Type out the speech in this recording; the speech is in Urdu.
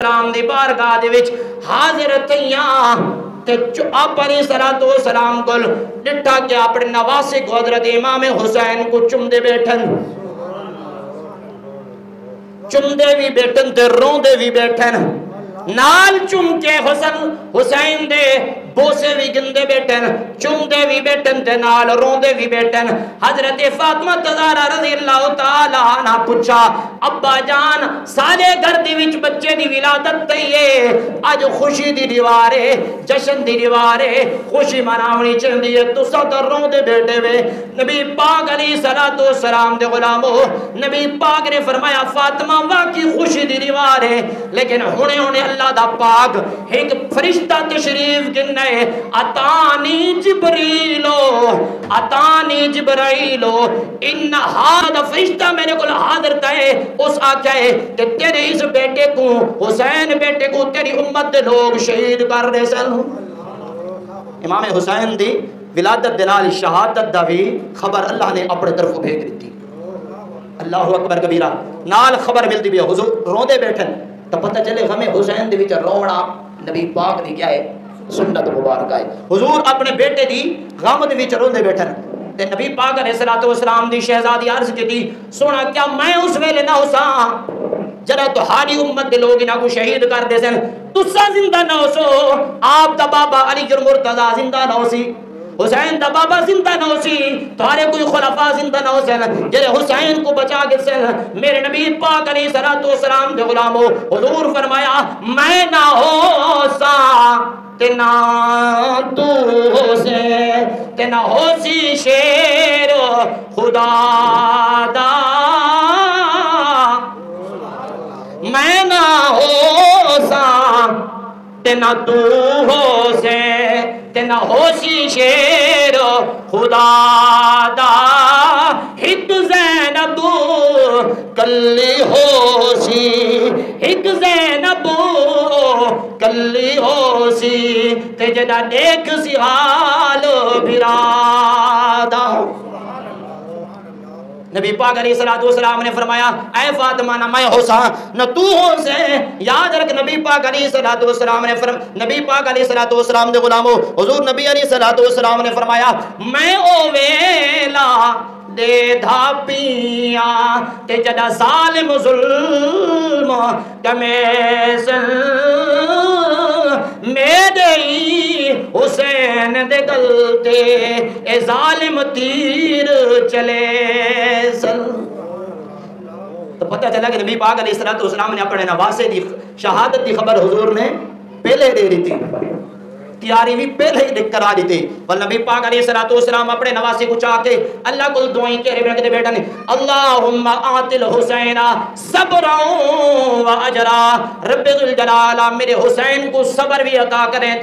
سلام دی بارگاہ دے وچ حاضر تھیاں تے آپ علیہ السلام کول ڈٹھا کہ اپنے نواسے کو حضرت امام حسین کو چمدے بیٹھن چمدے بھی بیٹھن تے روندے بھی بیٹھن نال چم کے حسین دے بوسے بھی گندے بیٹھن چمدے بھی بیٹھن تے نال روندے بھی بیٹھن۔ حضرت فاطمہ زہرا رضی اللہ تعالی عنہ پوچھا ابا جان سارے گھر دی وچ بچے دی ولادت تے اج خوشی دی دیوارے جشن دی دیوارے خوشی مناونی چاہندی ہے تساں تے روندے بیٹھے وے۔ نبی پاک علیہ السلام دے غلامو نبی پاک نے فرمایا فاطمہ واقعی خوشی دی دیوار ہے لیکن ہونے اللہ دا پاک ایک فرشتہ تشریف گنے اتانی جبرائیلو ان ہاتھ فرشتہ میرے کو حاضر تھے اس آقا ہے کہ تیرے اس بیٹے کو حسین بیٹے کو تیری امت دے لوگ شہید کر رہے سن۔ امام حسین دی ولادت دلال شہادت دا بھی خبر اللہ نے اپنے طرف بھیج دیتی۔ اللہ اکبر کبیرہ نال خبر ملتی بھی حضور روندے بیٹھن تو پتہ چلے غم حسین دے وچ رونا نبی پاک دی کیا ہے سنت مبارکہ ہے۔ حضور اپنے بیٹے دی غم دے وچ روندے بیٹھن تے نبی پاک علیہ السلام دی شہزادی عرض کی سونا کیا میں اس ویلے نہ ہوساں جڑا تہاڈی امت دے لوگ انہاں کو شہید کر دے سن تساں زندہ نہ ہوسو آپ دا بابا علی المرتضی زندہ نہ ہوسی حسین دا بابا زندہ نہ ہو سی تھارے کوئی خلفاء زندہ نہ ہو سن جڑے حسین کو بچا کے سن میرے نبی پاک علیہ السلام دے غلامو حضور فرمایا میں نہ ہو سا تے نہ تو ہو سے تے نہ ہو سی شیر خدا دا میں نہ ہو سا تے نہ تو ہو سے تے نہ ہو سی شیر خدا دا ہک زینب کلی ہو سی ہک زینب کلی ہو سی تے جدا دیکھ سی حال برادا۔ نبی پاک علیہ السلام نے فرمایا اے فاطمہ نہ میں ہوساں نہ تو ہو سے یاد رکھ نبی پاک علیہ السلام نے نبی پاک علیہ السلام دے غلامو حضور نبی علیہ السلام نے فرمایا میں او ویلا دے دھاپیاں تے جدا ظالم ظلم کمیسن میرے حسین دے گلتے اے ظالم تیر چلے سن۔ تو پتہ چلا کہ نبی پاک علیہ السلام نے اپنے نواسے دی شہادت دی خبر حضور نے پہلے دے دی تھی تیاری بھی پہلے ہی لکھ کر آ دی تھی بل نبی پاک علیہ السلام اپنے نواسے کو چاہ کے اللہ کو دعائیں کہہ رہے ہیں بیٹا نے اللہم آت الحسین صبرا و اجرا رب ذوالجلال میرے حسین کو صبر بھی عطا کریں